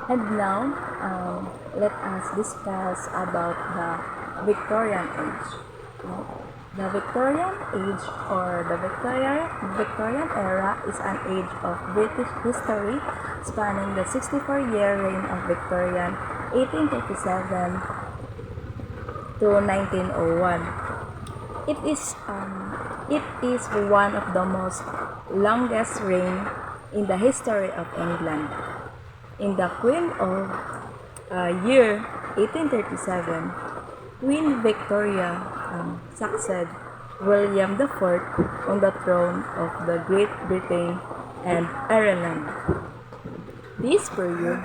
And now, let us discuss about the Victorian age. No? The Victorian age or the Victorian era is an age of British history spanning the 64-year reign of Victorian 1837 to 1901. It is one of the most longest reign in the history of England. In the Queen of year 1837, Queen Victoria succeeded William IV on the throne of the Great Britain and Ireland. This period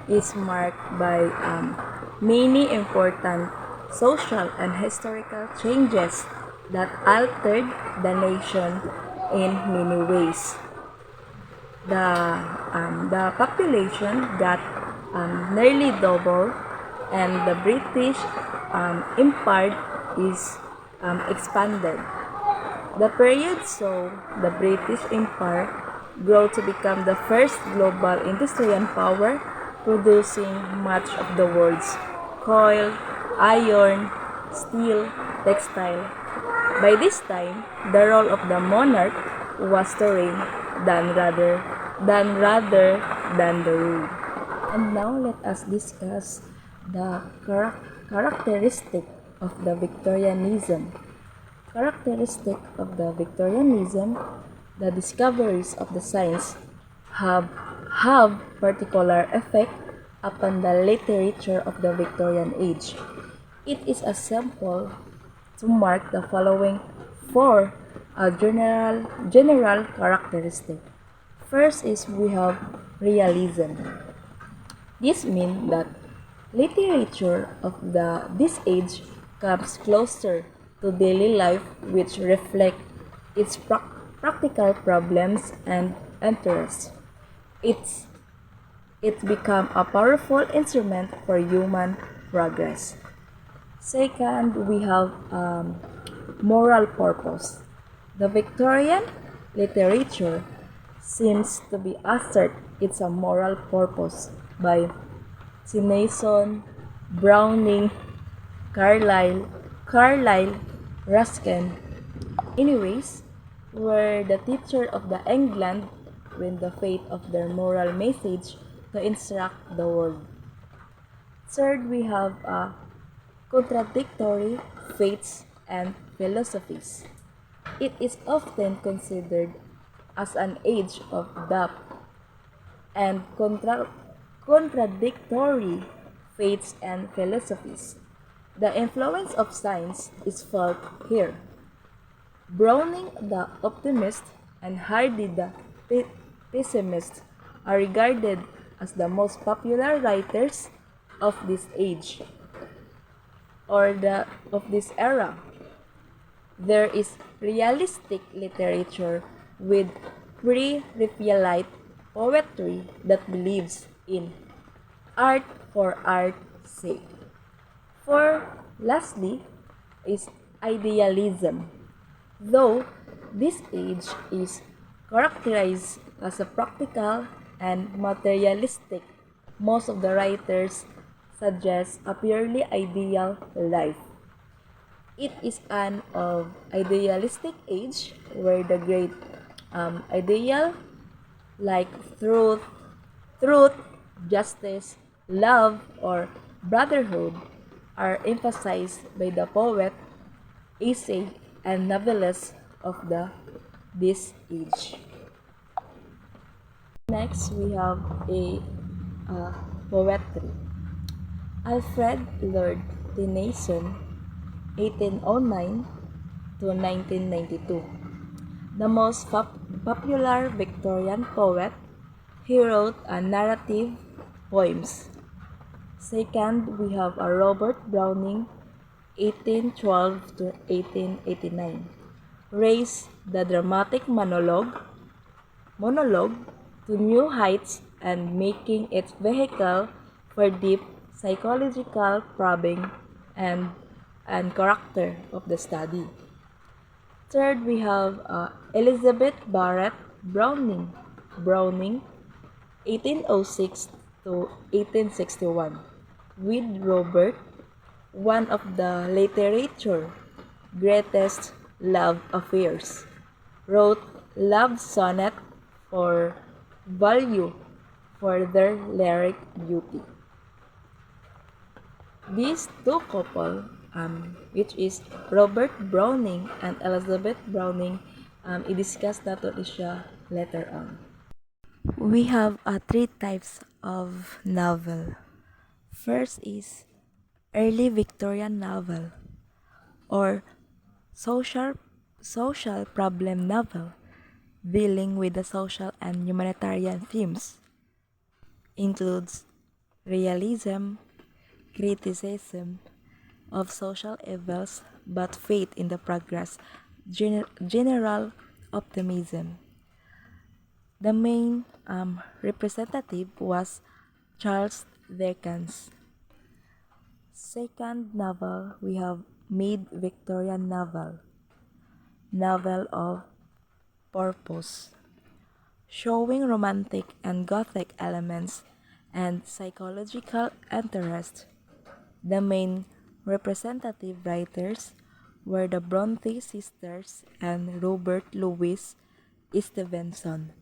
is marked by many important social and historical changes that altered the nation in many ways. The population got nearly double, and the British Empire is expanded. The period saw the British Empire grow to become the first global industrial power, producing much of the world's coal, iron, steel, textile. By this time, the role of the monarch was to reign than the rule. And now let us discuss the characteristic of the Victorianism. Characteristic of the Victorianism, the discoveries of the science have particular effect upon the literature of the Victorian age. It is a sample to mark the following four general characteristic. First is we have realism. This means that literature of this age comes closer to daily life, which reflect its practical problems and interests. It's it become a powerful instrument for human progress. Second, we have moral purpose. The Victorian literature seems to be assert its a moral purpose by Tennyson, Browning, Carlyle, Ruskin. Anyways, were the teacher of the England with the faith of their moral message to instruct the world. Third, we have contradictory faiths and philosophies. It is often considered as an age of doubt and contradictory faiths and philosophies. The influence of science is felt here. Browning the optimist and Hardy the pessimist are regarded as the most popular writers of this age or of this era. There is realistic literature with pre-Raphaelite poetry that believes in art for art's sake. For lastly is idealism. Though this age is characterized as a practical and materialistic, most of the writers suggest a purely ideal life. It is an idealistic age where the great ideal like truth, justice, love, or brotherhood are emphasized by the poet, essay, and novelists of this age. Next, we have a poetry. Alfred Lord Tennyson, 1809 to 1992. The most popular Victorian poet, he wrote a narrative poems. Second, we have a Robert Browning, 1812 to 1889. Raised the dramatic monologue to new heights and making its vehicle for deep psychological probing and character of the study. Third, we have Elizabeth Barrett Browning, 1806 to 1861, with Robert, one of the literature's greatest love affairs, wrote love sonnet for value for their lyric beauty. These two couple, which is Robert Browning and Elizabeth Browning, i-discuss nato siya later on. We have three types of novel. First is early Victorian novel or social social problem novel dealing with the social and humanitarian themes. Includes realism, criticism of social evils but faith in the progress, general optimism. The main representative was Charles Dickens. Second novel, we have mid-Victorian novel, novel of purpose, showing romantic and gothic elements and psychological interest. The main representative writers were the Bronte sisters and Robert Louis Stevenson.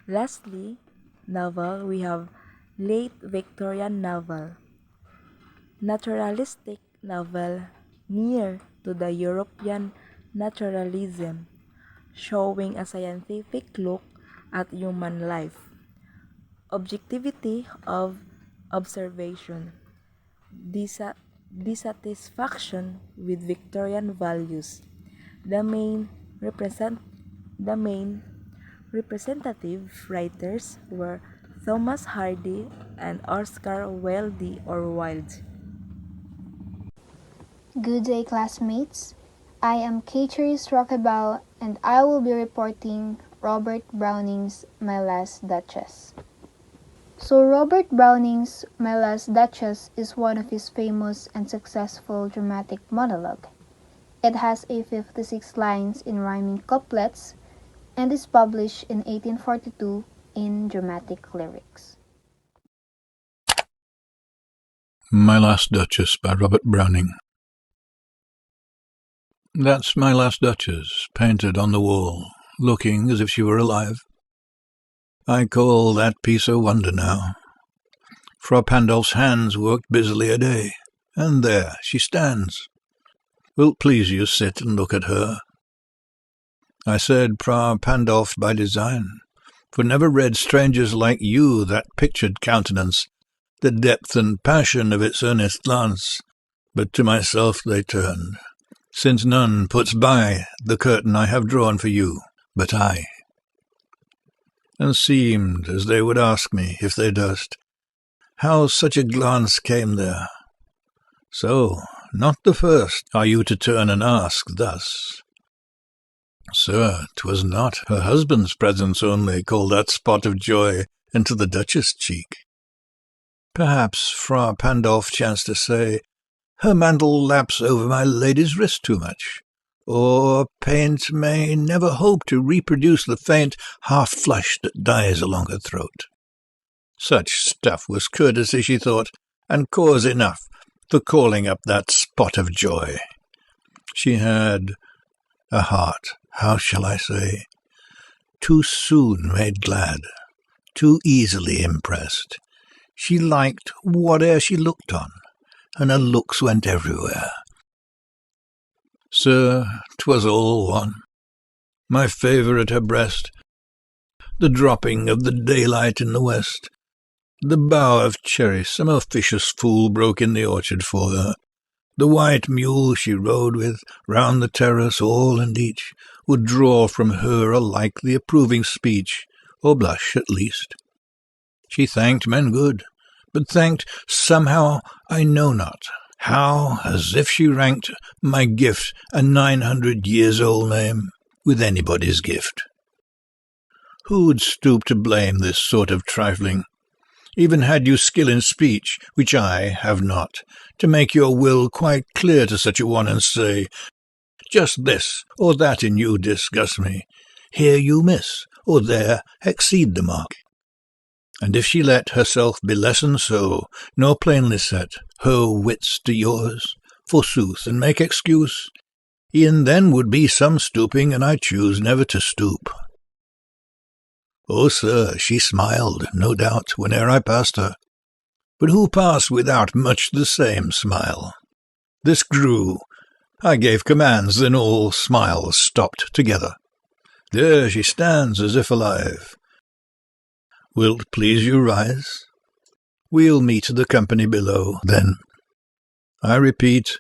Lastly, novel, we have late Victorian novel, naturalistic novel near to the European naturalism, showing a scientific look at human life, objectivity of observation, disa- dissatisfaction with Victorian values. The main represent the main representative writers were Thomas Hardy and Oscar Wilde. Good day, classmates. I am Catrice Rockabell, and I will be reporting Robert Browning's My Last Duchess. So, Robert Browning's My Last Duchess is one of his famous and successful dramatic monologue. It has 56 lines in rhyming couplets and is published in 1842 in dramatic lyrics. My Last Duchess by Robert Browning. That's my last Duchess, painted on the wall, looking as if she were alive. I call that piece a wonder now. Frau Pandolf's hands worked busily a day, and there she stands. Will't please you sit and look at her? I said Frau Pandolf by design, for never read strangers like you that pictured countenance, the depth and passion of its earnest glance, but to myself they turned, since none puts by the curtain I have drawn for you, but I. And seemed as they would ask me, if they durst, how such a glance came there. So, not the first are you to turn and ask thus. Sir, 'twas not her husband's presence only called that spot of joy into the Duchess' cheek. Perhaps Frau Pandolf chanced to say, her mantle laps over my lady's wrist too much, or paint may never hope to reproduce the faint half-flush that dies along her throat. Such stuff was courtesy, she thought, and cause enough for calling up that spot of joy. She had a heart, how shall I say, too soon made glad, too easily impressed. She liked whate'er she looked on, and her looks went everywhere. Sir, 'twas all one. My favour at her breast, the dropping of the daylight in the west, the bough of cherry some officious fool broke in the orchard for her, the white mule she rode with round the terrace, all and each would draw from her alike the approving speech, or blush at least. She thanked men good, but thanked somehow I know not how, as if she ranked my gift, a 900-years-old name, with anybody's gift. Who'd stoop to blame this sort of trifling? Even had you skill in speech, which I have not, to make your will quite clear to such a one and say, just this or that in you disgust me, here you miss, or there exceed the mark. And if she let herself be lessoned so, nor plainly set her wits to yours, forsooth, and make excuse, e'en then would be some stooping, and I choose never to stoop. Oh, sir, she smiled, no doubt, whene'er I passed her, but who passed without much the same smile? This grew, I gave commands, then all smiles stopped together. There she stands as if alive. Will't please you rise? We'll meet the company below, then. I repeat,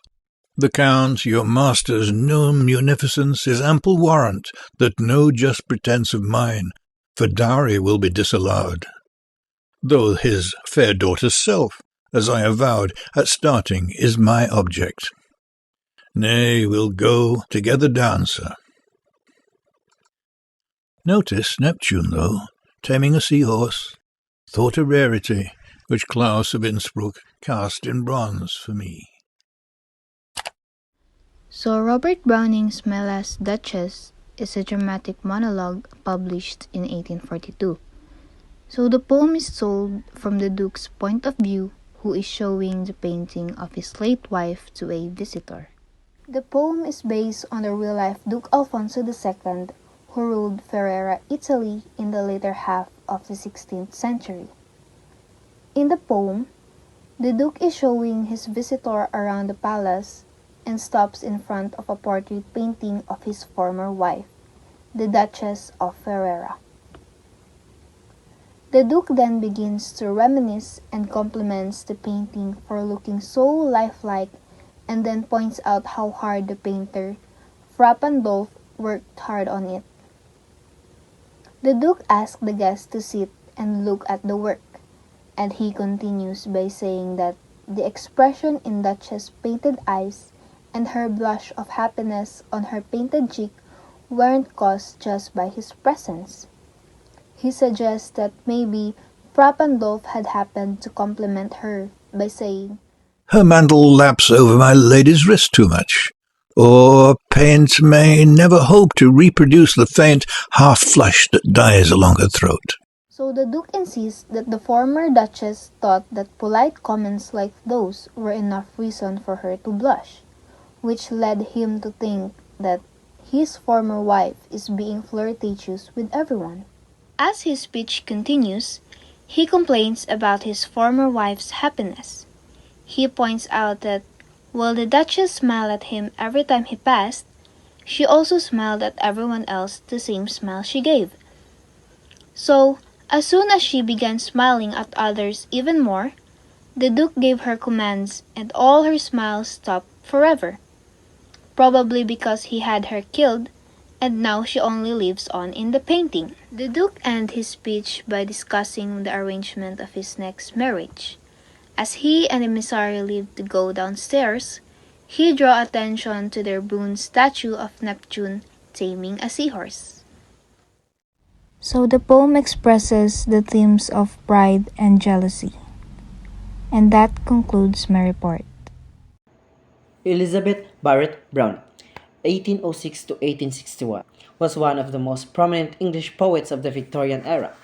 the Count, your master's known munificence, is ample warrant that no just pretence of mine for dowry will be disallowed, though his fair daughter's self, as I avowed at starting, is my object. Nay, we'll go together down, sir. Notice Neptune, though, taming a seahorse, thought a rarity, which Claus of Innsbruck cast in bronze for me. So Robert Browning's My Last Duchess is a dramatic monologue published in 1842. So the poem is told from the Duke's point of view, who is showing the painting of his late wife to a visitor. The poem is based on the real-life Duke Alfonso II, who ruled Ferrara, Italy in the later half of the 16th century. In the poem, the Duke is showing his visitor around the palace and stops in front of a portrait painting of his former wife, the Duchess of Ferrara. The Duke then begins to reminisce and compliments the painting for looking so lifelike, and then points out how hard the painter, Fra Pandolf, worked hard on it. The Duke asks the guest to sit and look at the work, and he continues by saying that the expression in Duchess' painted eyes and her blush of happiness on her painted cheek weren't caused just by his presence. He suggests that maybe Fra Pandolf had happened to compliment her by saying, Her mantle laps over my lady's wrist too much, or paint may never hope to reproduce the faint half-flush that dies along her throat. So the Duke insists that the former Duchess thought that polite comments like those were enough reason for her to blush, which led him to think that his former wife is being flirtatious with everyone. As his speech continues, he complains about his former wife's happiness. He points out that while the Duchess smiled at him every time he passed, she also smiled at everyone else the same smile she gave. So, as soon as she began smiling at others even more, the Duke gave her commands and all her smiles stopped forever. Probably because he had her killed, and now she only lives on in the painting. The Duke ends his speech by discussing the arrangement of his next marriage. As he and emissary leave to go downstairs, he draw attention to their bronze statue of Neptune taming a seahorse. So the poem expresses the themes of pride and jealousy. And that concludes my report. Elizabeth Barrett Browning, 1806 to 1861, was one of the most prominent English poets of the Victorian era.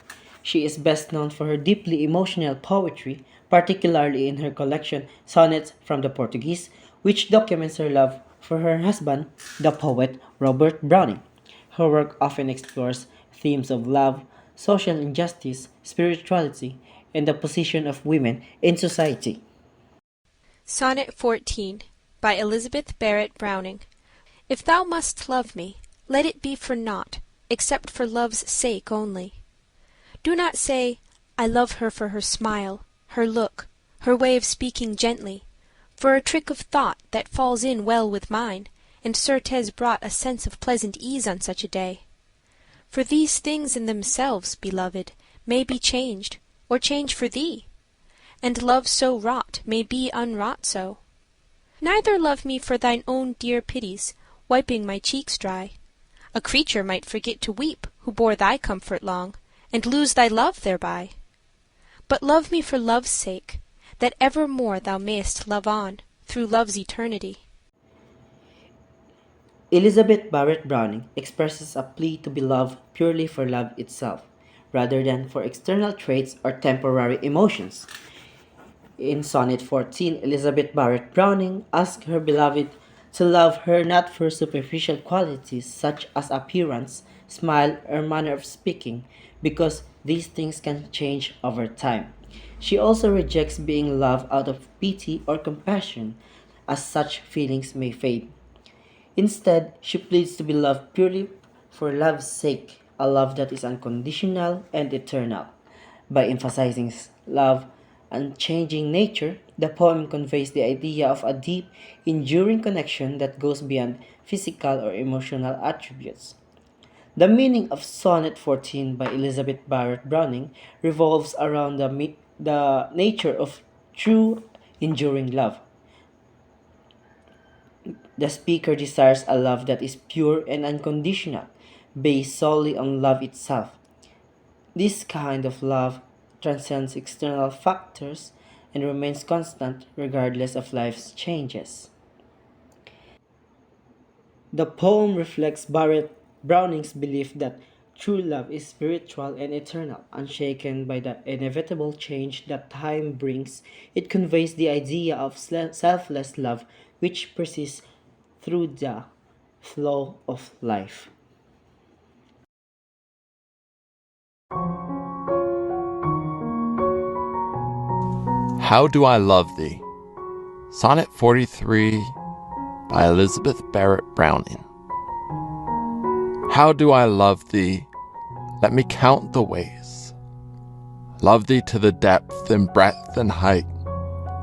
She is best known for her deeply emotional poetry, particularly in her collection Sonnets from the Portuguese, which documents her love for her husband, the poet Robert Browning. Her work often explores themes of love, social injustice, spirituality, and the position of women in society. Sonnet 14 by Elizabeth Barrett Browning. If thou must love me, let it be for naught, except for love's sake only. Do not say, I love her for her smile, her look, her way of speaking gently, for a trick of thought that falls in well with mine, and certes brought a sense of pleasant ease on such a day. For these things in themselves, beloved, may be changed, or change for thee, and love so wrought may be unwrought so. Neither love me for thine own dear pities, wiping my cheeks dry. A creature might forget to weep, who bore thy comfort long, and lose thy love thereby. But love me for love's sake, that evermore thou mayest love on, through love's eternity. Elizabeth Barrett Browning expresses a plea to be loved purely for love itself, rather than for external traits or temporary emotions. In Sonnet 14, Elizabeth Barrett Browning asks her beloved to love her not for superficial qualities such as appearance, smile, or manner of speaking, because these things can change over time. She also rejects being loved out of pity or compassion, as such feelings may fade. Instead, she pleads to be loved purely for love's sake, a love that is unconditional and eternal. By emphasizing love and changing nature, the poem conveys the idea of a deep, enduring connection that goes beyond physical or emotional attributes. The meaning of Sonnet 14 by Elizabeth Barrett Browning revolves around the nature of true, enduring love. The speaker desires a love that is pure and unconditional, based solely on love itself. This kind of love transcends external factors and remains constant regardless of life's changes. The poem reflects Barrett Browning's belief that true love is spiritual and eternal, unshaken by the inevitable change that time brings. It conveys the idea of selfless love which persists through the flow of life. How Do I Love Thee? Sonnet 43 by Elizabeth Barrett Browning. How do I love thee? Let me count the ways. Love thee to the depth and breadth and height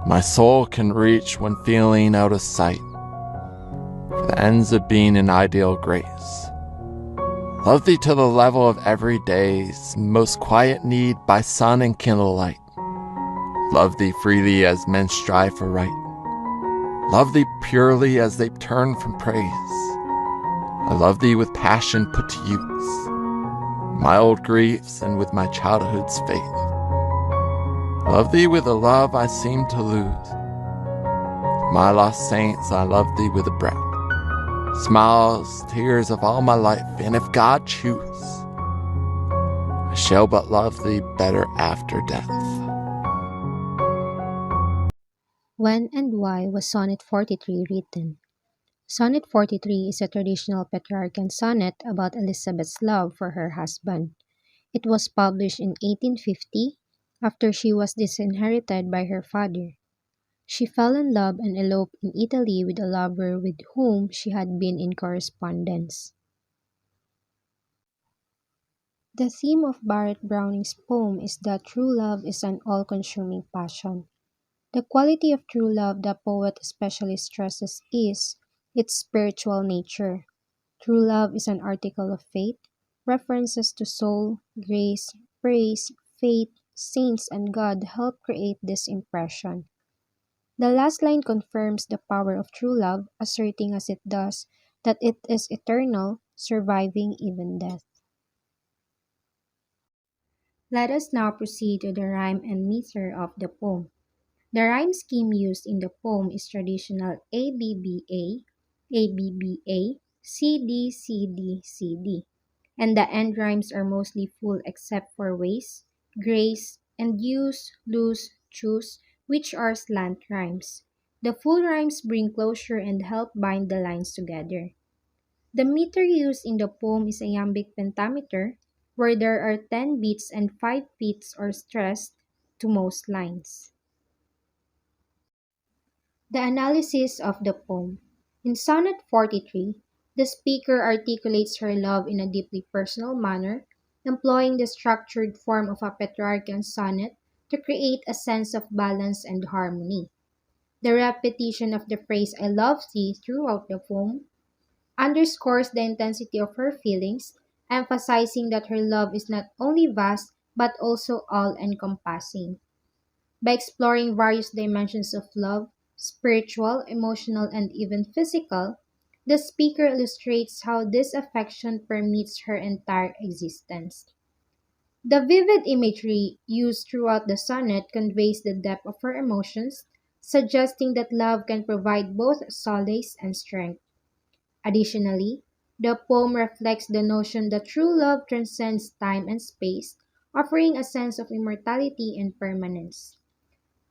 my soul can reach when feeling out of sight, for the ends of being an ideal grace. Love thee to the level of every day's most quiet need by sun and candlelight. Love thee freely as men strive for right. Love thee purely as they turn from praise. I love thee with passion put to use, my old griefs and with my childhood's faith. Love thee with a love I seem to lose. My lost saints, I love thee with a breath. Smiles, tears of all my life, and if God choose, I shall but love thee better after death. When and why was Sonnet 43 written? Sonnet 43 is a traditional Petrarchan sonnet about Elizabeth's love for her husband. It was published in 1850 after she was disinherited by her father. She fell in love and eloped in Italy with a lover with whom she had been in correspondence. The theme of Barrett Browning's poem is that true love is an all-consuming passion. The quality of true love the poet especially stresses is its spiritual nature. True love is an article of faith. References to soul, grace, praise, faith, saints, and God help create this impression. The last line confirms the power of true love, asserting as it does that it is eternal, surviving even death. Let us now proceed to the rhyme and meter of the poem. The rhyme scheme used in the poem is traditional ABBA, ABBA, CD, CD, CD, and the end rhymes are mostly full except for ways, grace, and use, lose, choose, which are slant rhymes. The full rhymes bring closure and help bind the lines together. The meter used in the poem is a iambic pentameter, where there are 10 beats and 5 beats are stressed to most lines. The analysis of the poem. In Sonnet 43, the speaker articulates her love in a deeply personal manner, employing the structured form of a Petrarchan sonnet to create a sense of balance and harmony. The repetition of the phrase I love thee throughout the poem underscores the intensity of her feelings, emphasizing that her love is not only vast but also all encompassing. By exploring various dimensions of love, spiritual, emotional, and even physical, the speaker illustrates how this affection permeates her entire existence. The vivid imagery used throughout the sonnet conveys the depth of her emotions, suggesting that love can provide both solace and strength. Additionally, the poem reflects the notion that true love transcends time and space, offering a sense of immortality and permanence.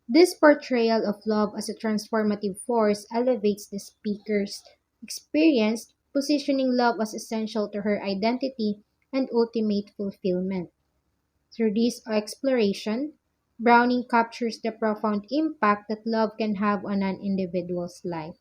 This portrayal of love as a transformative force elevates the speaker's experience, positioning love as essential to her identity and ultimate fulfillment. Through this exploration, Browning captures the profound impact that love can have on an individual's life.